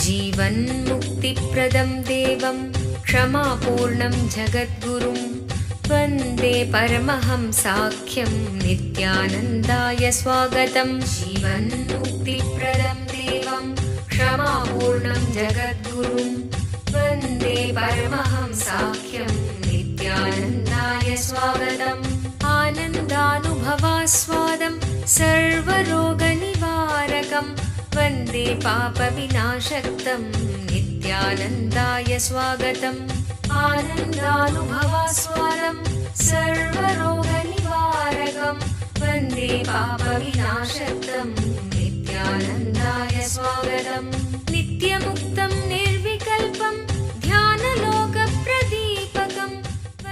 जीवन्मुक्तिप्रदं देवं क्षमापूर्णं जगद्गुरुं वन्दे परमहंसाख्यं नित्यानन्दाय स्वागतं। जीवन्मुक्तिप्रदं देवं क्षमापूर्णं जगद्गुरुं वन्दे परमहंसाख्यं नित्यानन्दाय स्वागतम्। आनन्दानुभवास्वादं सर्वरोगनिवारकं वन्दे पापविनाशक्तं नित्यानन्दाय स्वागतम्। आनन्दानुभवास्वादं सर्वरोगनिवारकं वन्दे पापविनाशक्तं नित्यानन्दाय स्वागतम्। नित्यमुक्तं निर्विकल्पं ध्यानलोकप्रदीपकं।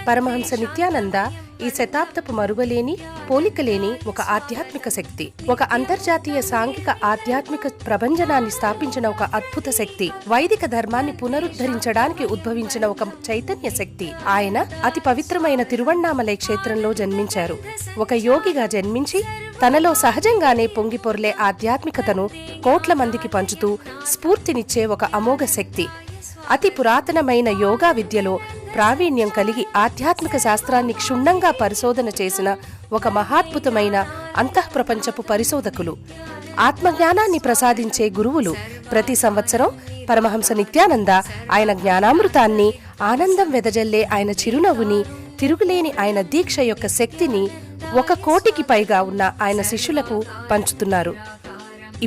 పరమహంస నిత్యానంద ఈ శతాబ్దపు మరువలేని పోలికలేని ఒక ఆధ్యాత్మిక శక్తి, ఒక అంతర్జాతీయ సాంఘిక ఆధ్యాత్మిక ప్రభంజనాన్ని స్థాపించిన ఒక అద్భుత శక్తి, వైదిక ధర్మాన్ని పునరుద్ధరించడానికి ఉద్భవించిన ఒక చైతన్య శక్తి. ఆయన అతి పవిత్రమైన తిరువణ్ణామలై క్షేత్రంలో జన్మించారు. ఒక యోగిగా జన్మించి తనలో సహజంగానే పొంగిపొర్లే ఆధ్యాత్మికతను కోట్ల మందికి పంచుతూ స్ఫూర్తినిచ్చే ఒక అమోఘ శక్తి. అతి పురాతనమైన యోగా విద్యలో ప్రావీణ్యం కలిగి ఆధ్యాత్మిక శాస్త్రాన్ని క్షుణ్ణంగా పరిశోధన చేసిన ఒక మహాద్భుతమైన అంతఃప్రపంచపు పరిశోధకులు, ఆత్మజ్ఞానాన్ని ప్రసాదించే గురువులు. ప్రతి సంవత్సరం పరమహంస నిత్యానంద ఆయన జ్ఞానామృతాన్ని, ఆనందం వెదజల్లే ఆయన చిరునవ్వుని, తిరుగులేని ఆయన దీక్ష యొక్క శక్తిని 1 కోటికి పైగా ఉన్న ఆయన శిష్యులకు పంచుతున్నారు.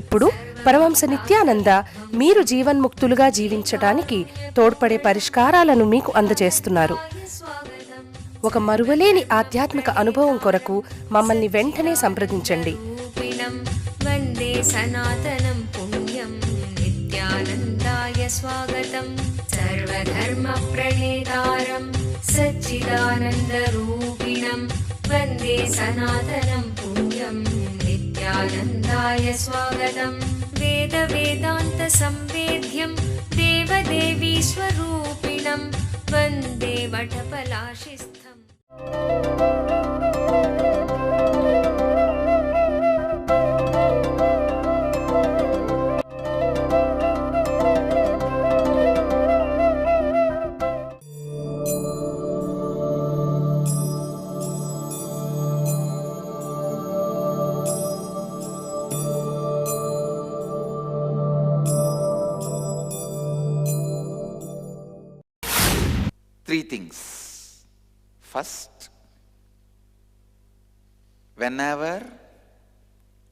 ఇప్పుడు పరమహంస నిత్యానంద మీరు జీవన్ముక్తులుగా జీవించడానికి తోడ్పడే పరిష్కారాలను మీకు అందజేస్తున్నారు. ఒక మరువలేని ఆధ్యాత్మిక అనుభవం కొరకు మమ్మల్ని వెంటనే సంప్రదించండి. వందే సనాతనం పుణ్యం నిత్యానందాయ స్వాగతం. సర్వధర్మ ప్రణేతారం సచ్చిదానంద రూపిణం వందే సనాతనం పుణ్యం నిత్యానందాయ స్వాగతం. వేద వేదాంత సంవేద్యం దేవదేవీ స్వరూపిణం వందే వటపలాశిస్థం. Three things. First, whenever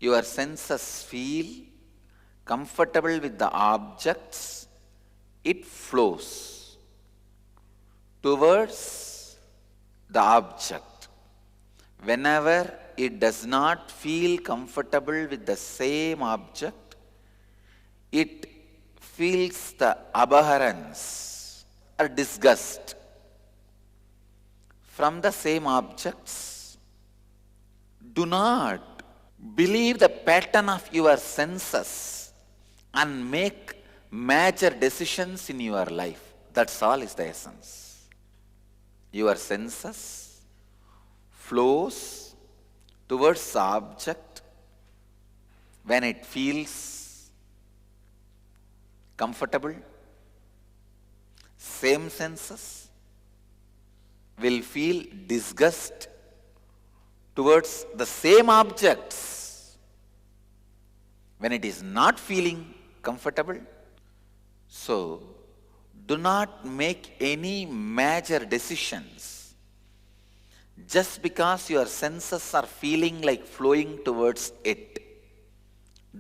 your senses feel comfortable with the objects, it flows towards the object. Whenever it does not feel comfortable with the same object, it feels the abhorrence or disgust from the same objects. Do not believe the pattern of your senses and make major decisions in your life. That's all is the essence. Your senses flows towards the object when it feels comfortable. Same senses will feel disgust towards the same objects when it is not feeling comfortable. So, do not make any major decisions just because your senses are feeling like flowing towards it.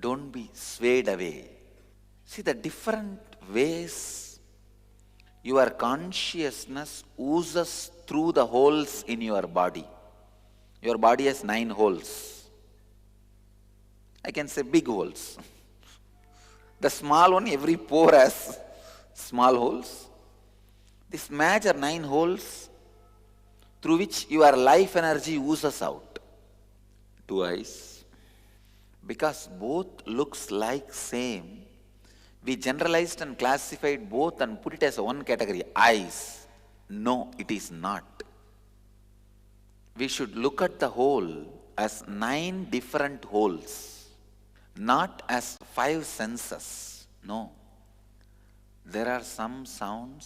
Don't be swayed away. See the different ways your consciousness oozes through the holes in your body. Your body has 9 holes. I can say big holes. The small one, every pore has small holes. This major 9 holes through which your life energy oozes out. 2 eyes. Because both looks like same, we generalized and classified both and put it as one category, eyes. No, it is not. We should look at the whole as 9 different holes, not as 5 senses. No. there are some sounds,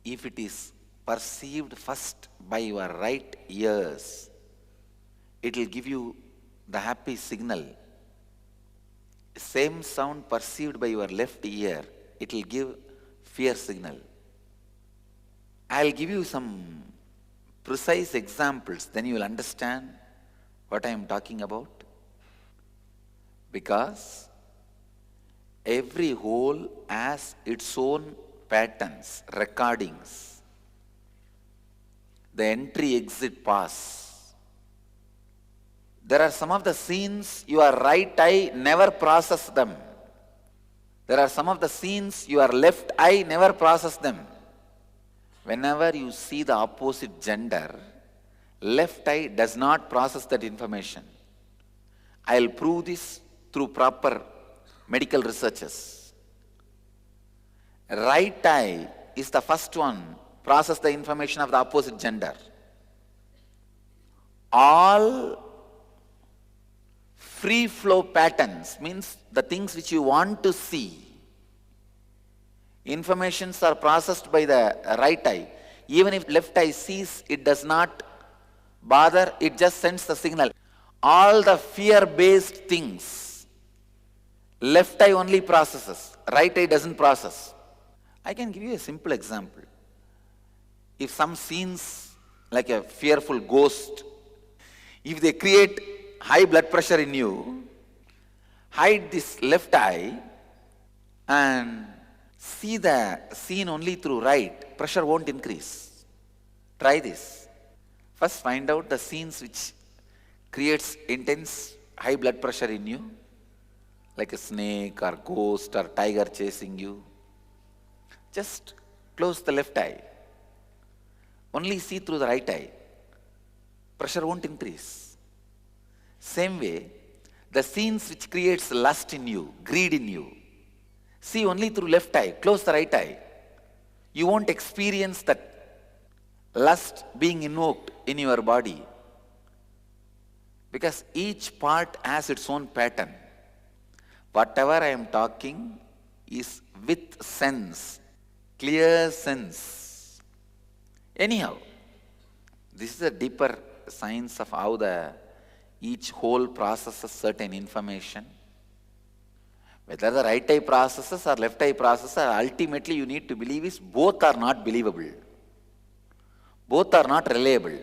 if it is perceived first by your right ears, it will give you the happy signal. Same sound perceived by your left ear, it will give fear signal. I'll give you some precise examples, then you will understand what I am talking about. Because every hole has its own patterns, recordings, the entry-exit pass. There are some of the scenes your right eye never processes them. There are some of the scenes your left eye never processes them. Whenever you see the opposite gender, left eye does not process that information. I'll prove this through proper medical researches. Right eye is the first one process the information of the opposite gender. All free flow patterns, means the things which you want to see, informations are processed by the right eye. Even if left eye sees, it does not bother, it just sends the signal. All the fear-based things, left eye only processes, right eye doesn't process. I can give you a simple example. If some scenes like a fearful ghost, if they create high blood pressure in you, hide this left eye and see the scene only through right, pressure won't increase. Try this. First find out the scenes which creates intense high blood pressure in you, like a snake or ghost or tiger chasing you. Just close the left eye. Only see through the right eye. Pressure won't increase. Same way, the scenes which creates lust in you, greed in you, see only through left eye, close the right eye. You won't experience that lust being invoked in your body. Because each part has its own pattern. Whatever I am talking is with sense, clear sense. Anyhow, this is a deeper science of how each whole processes certain information. Whether the right eye processes or left eye processes, ultimately you need to believe is both are not believable. Both are not reliable.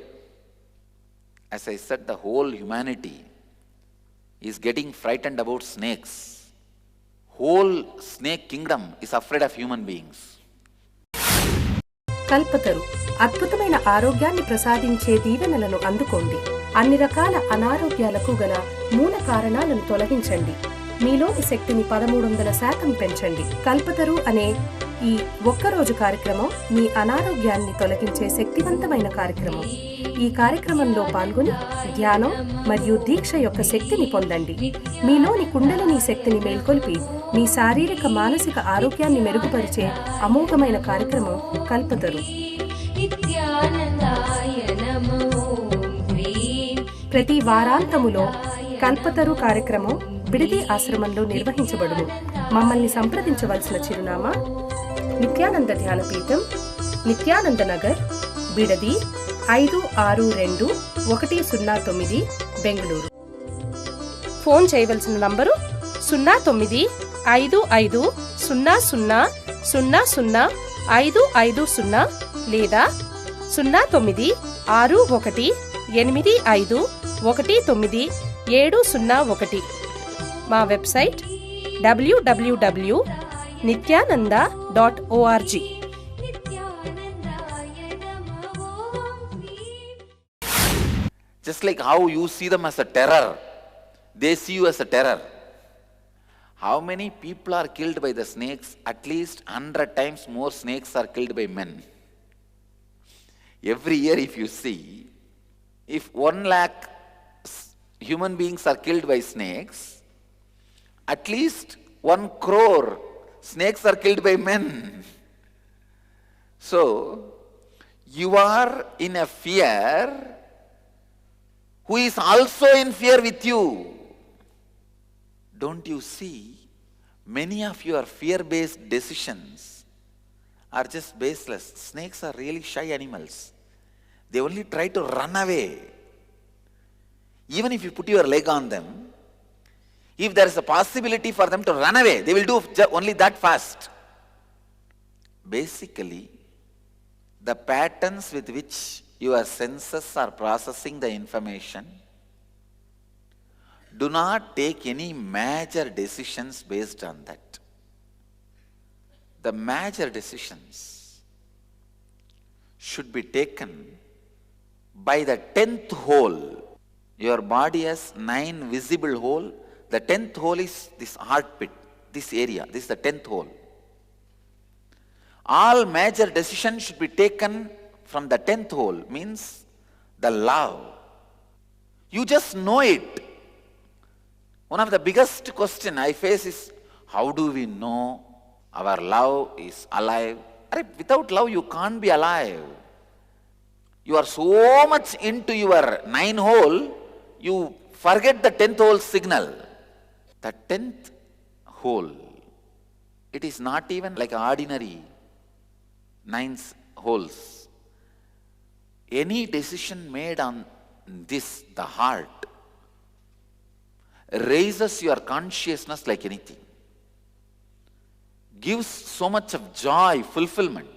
As I said, the whole humanity is getting frightened about snakes. Whole snake kingdom is afraid of human beings. Kalpataru అద్భుతమైన ఆరోగ్యాన్ని ప్రసాదించే దీవెనలను అందుకోండి. అన్ని రకాల అనారోగ్యాలకు గల మూల కారణాలను తొలగించండి. మీలోని శక్తిని 1300% పెంచండి. కల్పతరు అనే ఈ ఒక్కరోజు కార్యక్రమం మీ అనారోగ్యాన్ని తొలగించే శక్తివంతమైన కార్యక్రమం. ఈ కార్యక్రమంలో పాల్గొని ధ్యానం మరియు దీక్ష యొక్క శక్తిని పొందండి. మీలోని కుండలిని శక్తిని మేల్కొల్పి మీ శారీరక మానసిక ఆరోగ్యాన్ని మెరుగుపరిచే అమోఘమైన కార్యక్రమం కల్పతరు. ప్రతి వారాంతములో కల్పతరు కార్యక్రమం బిడిది ఆశ్రమంలో నిర్వహించబడును. మమ్మల్ని సంప్రదించవలసిన చిరునామా నిత్యానంద ధ్యానపీఠం, నిత్యానంద నగర్, బిడది 562109, బెంగళూరు. ఫోన్ చేయవలసిన నంబరు 095500000550 లేదా 096185190701. మా website www.nityananda.org. Just like how you see them as a terror, they see you as a terror. How many people are killed by the snakes? At least 100 times more snakes are killed by men. Every year if you see, if 1 lakh human beings are killed by snakes, at least 1 crore snakes are killed by men. So, you are in a fear who is also in fear with you. Don't you see? Many of your fear-based decisions are just baseless. Snakes are really shy animals. They only try to run away. Even if you put your leg on them, if there is a possibility for them to run away, they will do only that fast. Basically, the patterns with which your senses are processing the information, do not take any major decisions based on that. The major decisions should be taken by the 10th hole. Your body has 9 visible holes. The 10th hole is this heart pit, this area. This is the 10th hole. All major decisions should be taken from the 10th hole, means the love. You just know it. One of the biggest questions I face is, how do we know our love is alive? Without love, you can't be alive. You are so much into your 9 hole, you forget the 10th hole signal. The 10th hole, it is not even like ordinary 9 holes. Any decision made on this, the heart, raises your consciousness like anything. Gives so much of joy, fulfillment.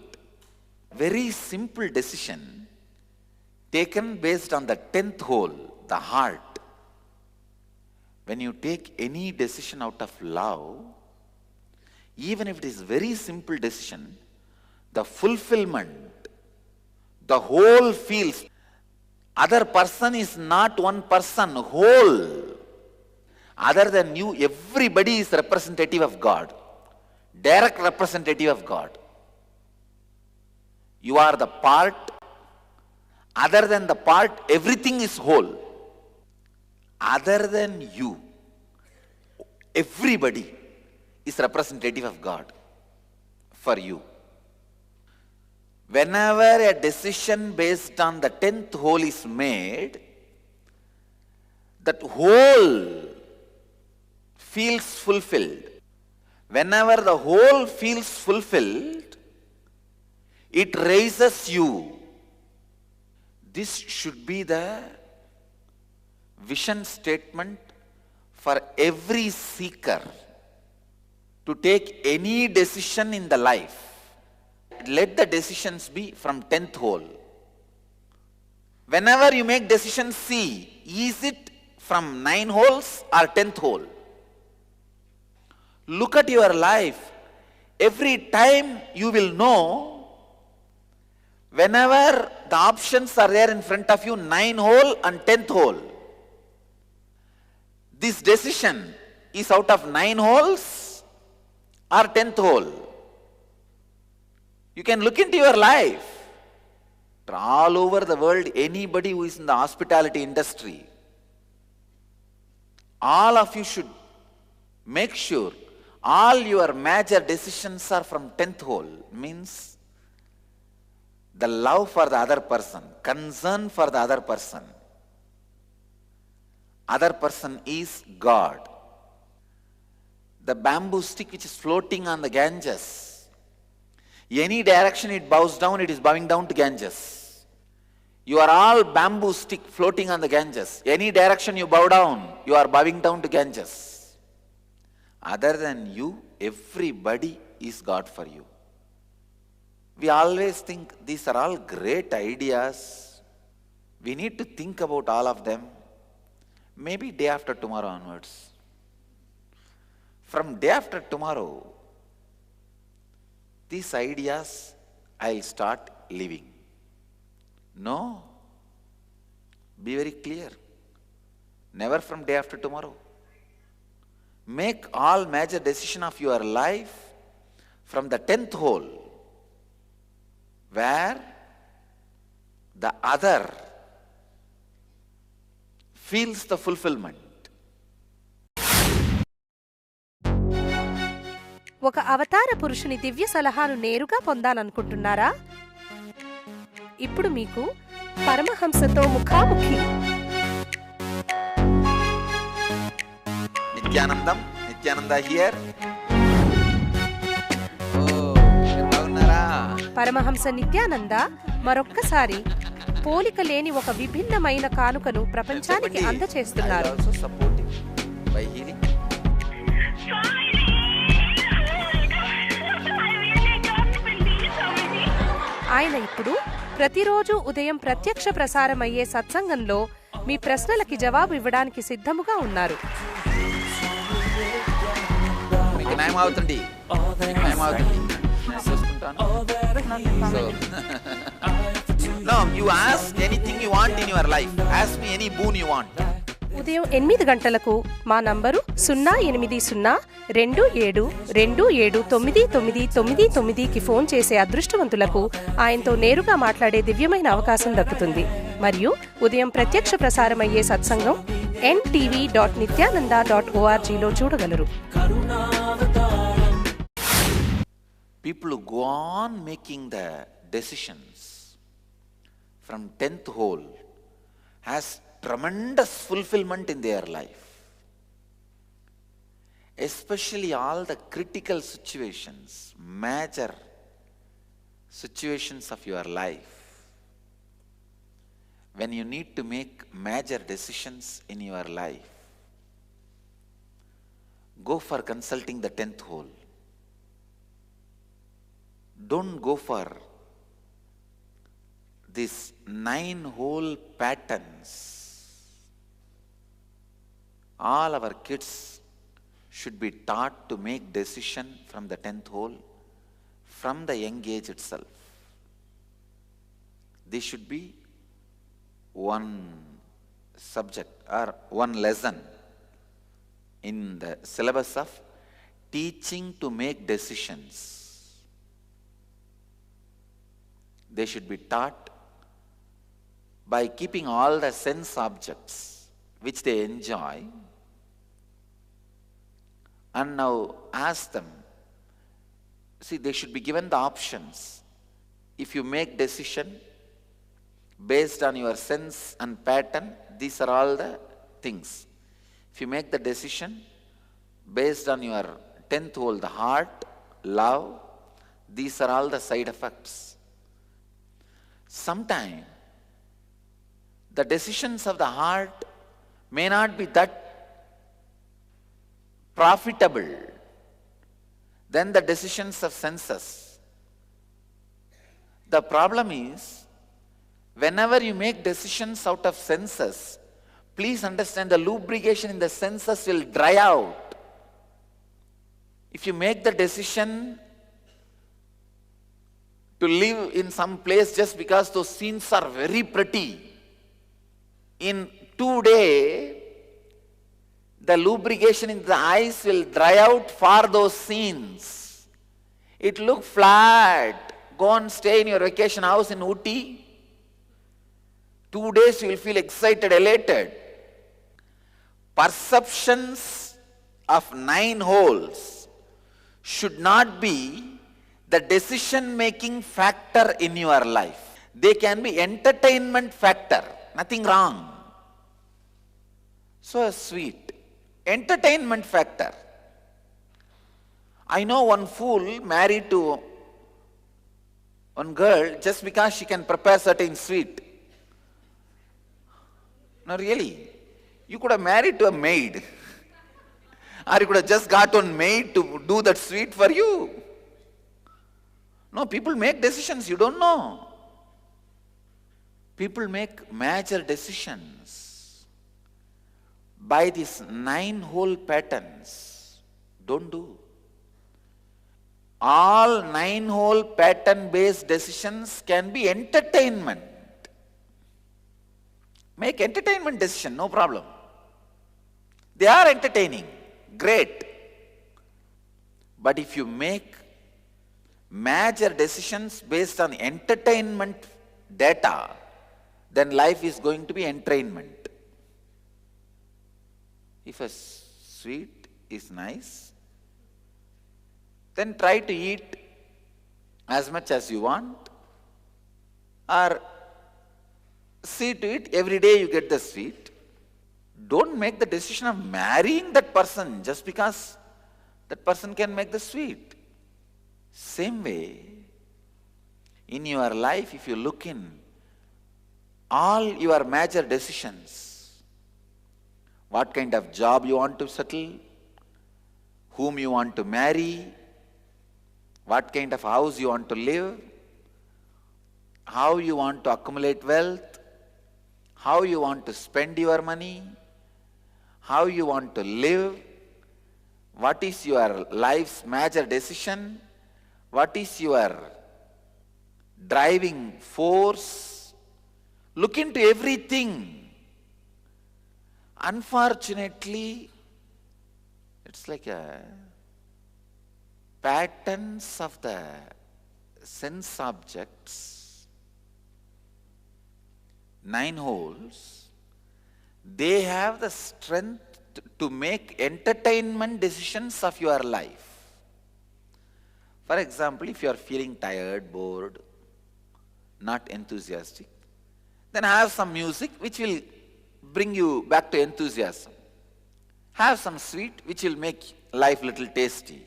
Very simple decision taken based on the 10th hole, the heart. When you take any decision out of love, even if it is very simple decision, the fulfillment, the whole feels. Other person is not one person, whole. Other than you, everybody is representative of God. Direct representative of God. You are the part. Other than the part, everything is whole. Other than you, everybody is representative of God for you. Whenever a decision based on the 10th hole is made, that whole feels fulfilled. Whenever the whole feels fulfilled, it raises you. This should be the vision statement for every seeker to take any decision in the life. Let the decisions be from 10th hole. Whenever you make decisions, see, is it from 9 holes or 10th hole? Look at your life. Every time you will know, whenever the options are there in front of you, 9 hole and 10th hole. This decision is out of 9 holes or 10th hole. You can look into your life. All over the world, anybody who is in the hospitality industry, all of you should make sure all your major decisions are from 10th hole. Means the love for the other person, concern for the other person. Other person is God. The bamboo stick which is floating on the Ganges, any direction it bows down, it is bowing down to Ganges. You are all bamboo stick floating on the Ganges. Any direction you bow down, you are bowing down to Ganges. Other than you, everybody is God for you. We always think these are all great ideas. We need to think about all of them. Maybe day after tomorrow onwards. From day after tomorrow, these ideas I'll start living. No. Be very clear. Never from day after tomorrow. Make all major decision of your life from the 10th hole, where the other feels the fulfillment. ఒక అవతార పురుషుని దివ్య సలహాను నేరుగా పొందాలనుకుంటున్నారా? ఇప్పుడు మీకు పరమహంసతో ముఖాముఖి. Nityananda here. Paramahamsa Nityananda మరొక్కసారి పోలిక లేని ఒక విభిన్నమైన కానుకను ప్రపంచానికి అందచేస్తున్నారు. ఆయన ఇప్పుడు ప్రతిరోజు ఉదయం ప్రత్యక్ష ప్రసారమయ్యే సత్సంగంలో మీ ప్రశ్నలకి జవాబు ఇవ్వడానికి సిద్ధముగా ఉన్నారు. No, you ask anything you want in your life. Ask me any boon you want. ఉదయం 8 గంటలకు మా నంబరు 08027279999కి ఫోన్ చేసే అదృష్టవంతులకు ఆయనతో నేరుగా మాట్లాడే దివ్యమైన అవకాశం దక్కుతుంది. మరియు ఉదయం ప్రత్యక్ష ప్రసారమయ్యే సత్సంగం ntv.nityananda.orgలో చూడగలరు. People who go on making the decisions from 10th hole has tremendous fulfillment in their life. Especially all the critical situations, major situations of your life. When you need to make major decisions in your life, go for consulting the 10th hole. Don't go for these 9 hole patterns. All our kids should be taught to make decision from the 10th hole from the young age itself. This should be one subject or one lesson in the syllabus of teaching to make decisions. They should be taught by keeping all the sense objects which they enjoy, and now ask them. See, they should be given the options. If you make decision based on your sense and pattern, these are all the things. If you make the decision based on your 10th hole, the heart, love, these are all the side effects. Sometimes the decisions of the heart may not be that profitable than the decisions of senses. The problem is, whenever you make decisions out of senses, please understand the lubrication in the senses will dry out. If you make the decision to live in some place just because those scenes are very pretty, in 2 days, the lubrication in the eyes will dry out for those scenes. It look flat. Go and stay in your vacation house in Ooty. 2 days you will feel excited, elated. Perceptions of 9 holes should not be the decision-making factor in your life. They can be entertainment factor. Nothing wrong. So sweet. Entertainment factor. I know one fool married to one girl just because she can prepare certain sweet. No, really. You could have married to a maid. Or you could have just got one maid to do that sweet for you. No, people make decisions you don't know. People make major decisions by these 9 hole patterns. Don't do. All 9 hole pattern based decisions can be entertainment. Make entertainment decision, no problem. They are entertaining, great. But if you make major decisions based on entertainment data, then life is going to be entrainment. If a sweet is nice, then try to eat as much as you want, or see to it every day you get the sweet. Don't make the decision of marrying that person just because that person can make the sweet. Same way, In your life, if you look in, all your major decisions, what kind of job you want to settle, whom you want to marry, what kind of house you want to live, how you want to accumulate wealth, how you want to spend your money, how you want to live, what is your life's major decision, what is your driving force. Look into everything. Unfortunately, it's like a patterns of the sense objects, 9 holes, they have the strength to make entertainment decisions of your life. For example, if you are feeling tired, bored, not enthusiastic, then have some music which will bring you back to enthusiasm. Have some sweet which will make life little tasty.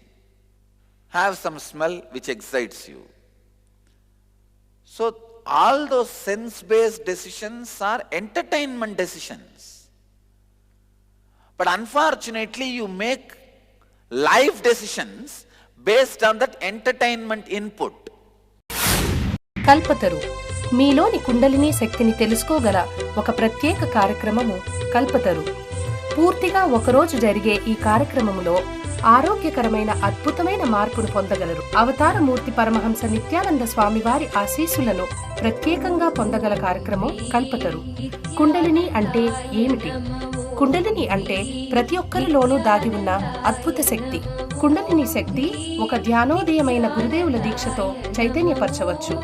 Have some smell which excites you. So all those sense-based decisions are entertainment decisions. But unfortunately, you make life decisions based on that entertainment input. Kalpataru మీలోని కుండలిని శక్తిని తెలుసుకోగల ఒక ప్రత్యేక కార్యక్రమము కల్పతరు. పూర్తిగా ఒకరోజు జరిగే ఈ కార్యక్రమములో ఆరోగ్యకరమైన అద్భుతమైన మార్పును పొందగలరు. అవతారమూర్తి పరమహంస నిత్యానంద స్వామివారి ఆశీస్సులను ప్రత్యేకంగా పొందగల కార్యక్రమం కల్పతరు. కుండలిని అంటే ఏమిటి? కుండలిని అంటే ప్రతి ఒక్కరిలోనూ దాగి ఉన్న అద్భుత శక్తి. కుండలిని శక్తి ఒక ధ్యానోదయమైన గురుదేవుల దీక్షతో చైతన్యపరచవచ్చు.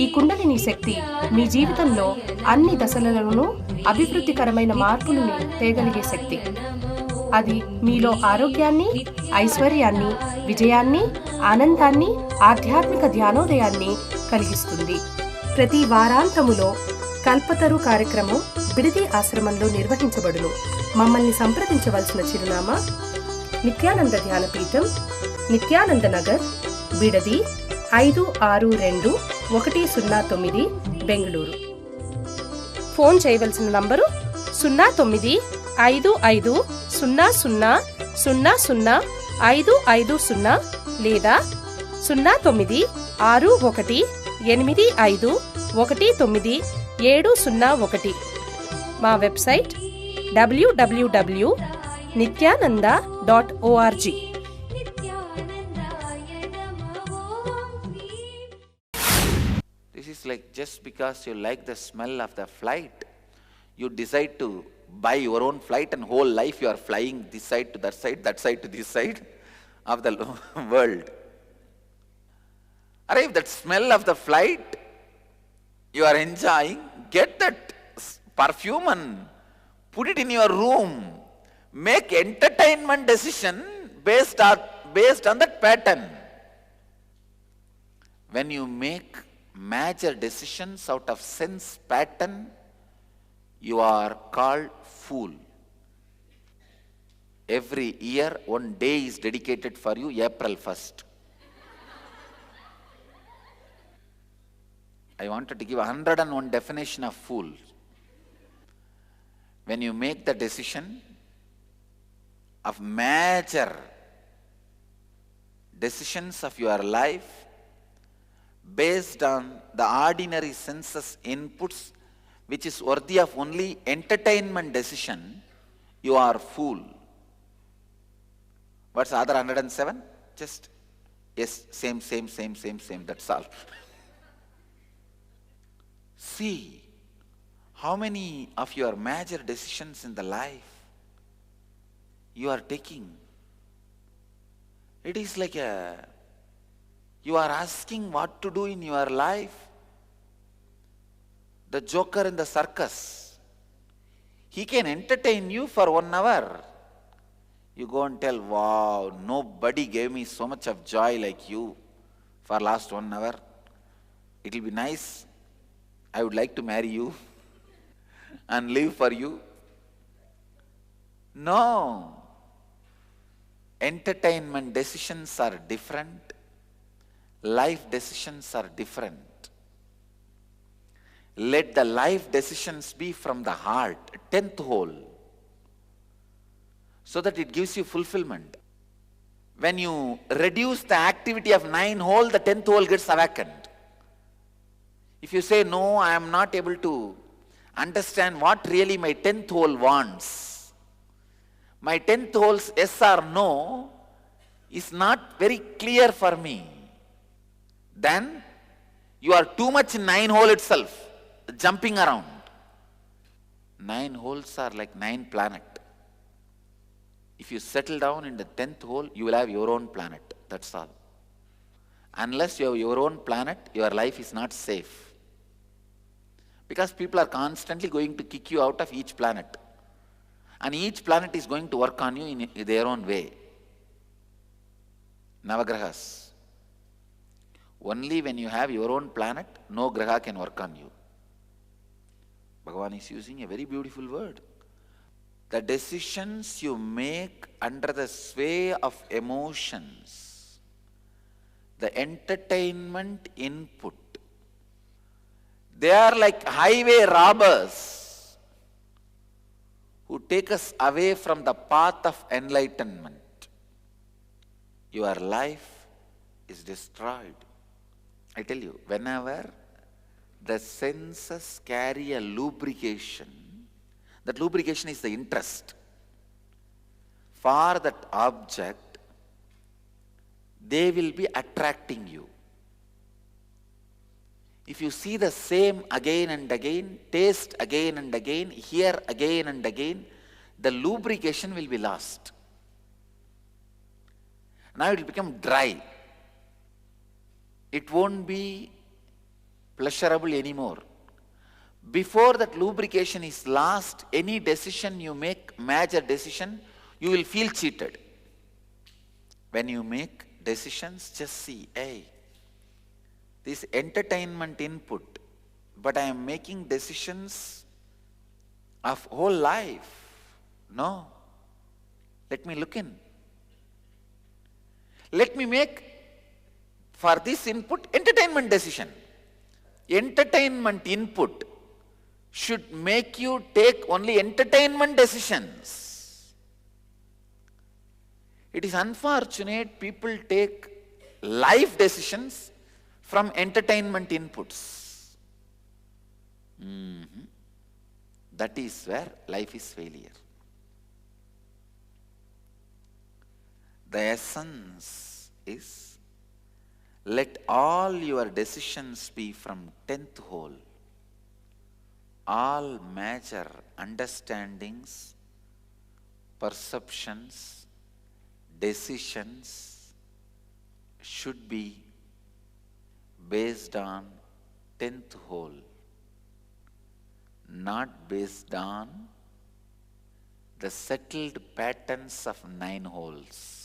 ఈ కుండలిని శక్తి మీ జీవితంలో అన్ని దశలలోనూ అభివృద్ధికరమైన మార్పులను తేగలిగే శక్తి. అది మీలో ఆరోగ్యాన్ని, ఐశ్వర్యాన్ని, విజయాన్ని, ఆనందాన్ని, ఆధ్యాత్మిక ధ్యానోదయాన్ని కలిగిస్తుంది. ప్రతి వారాంతములో కల్పతరు కార్యక్రమం బిడిది ఆశ్రమంలో నిర్వహించబడును. మమ్మల్ని సంప్రదించవలసిన చిరునామా నిత్యానంద ధ్యానపీఠం, నిత్యానంద నగర్, బిడది 562109, బెంగళూరు. ఫోన్ చేయవలసిన నంబరు 095500000550 లేదా 096185190701. మా website www.nityananda.org. This is like just because you like the smell of the flight, you decide to buy your own flight and whole life you are flying this side to that side to this side of the world. Or if that smell of the flight you are enjoying, get that perfume and put it in your room. Make entertainment decision based on that pattern. When you make major decisions out of sense pattern, you are called fool. Every year, one day is dedicated for you, April 1st. I wanted to give 101 definition of fool. When you make the decision of major decisions of your life based on the ordinary senses inputs, which is worthy of only entertainment decision, you are fool. What's the other 107? Just, yes, same, that's all. See how many of your major decisions in the life you are taking. It is like you are asking what to do in your life. The joker in the circus, he can entertain you for 1 hour. You go and tell, wow, nobody gave me so much of joy like you for last 1 hour. It will be nice. I would like to marry you and live for you. No. Entertainment decisions are different. Life decisions are different. Let the life decisions be from the heart, 10th hole, so that it gives you fulfillment. When you reduce the activity of 9 hole, the 10th hole gets awakened. If you say, no, I am not able to understand what really my 10th hole wants, my 10th hole's yes or no is not very clear for me, then you are too much in 9 hole itself, jumping around. 9 holes are like 9 planets. If you settle down in the 10th hole, you will have your own planet. That's all. Unless you have your own planet, your life is not safe. Because people are constantly going to kick you out of each planet. And each planet is going to work on you in their own way. Navagrahas. Only when you have your own planet, no graha can work on you. Bhagavan is using a very beautiful word. The decisions you make under the sway of emotions, the entertainment input, they are like highway robbers who take us away from the path of enlightenment. Your life is destroyed. I tell you, whenever the senses carry a lubrication, that lubrication is the interest for that object, they will be attracting you. If you see the same again and again, taste again and again, hear again and again, the lubrication will be lost. Now it will become dry. It won't be pleasurable anymore. Before that lubrication is lost, any decision you make, major decision, you will feel cheated. When you make decisions, just see, hey, this entertainment input, but I am making decisions of whole life. No. Let me look in. Let me make for this input entertainment decision. Entertainment input should make you take only entertainment decisions. It is unfortunate people take life decisions from entertainment inputs. That is where life is failure. The essence is, let all your decisions be from 10th hole. All major understandings, perceptions, decisions should be based on 10th hole, not based on the settled patterns of 9 holes.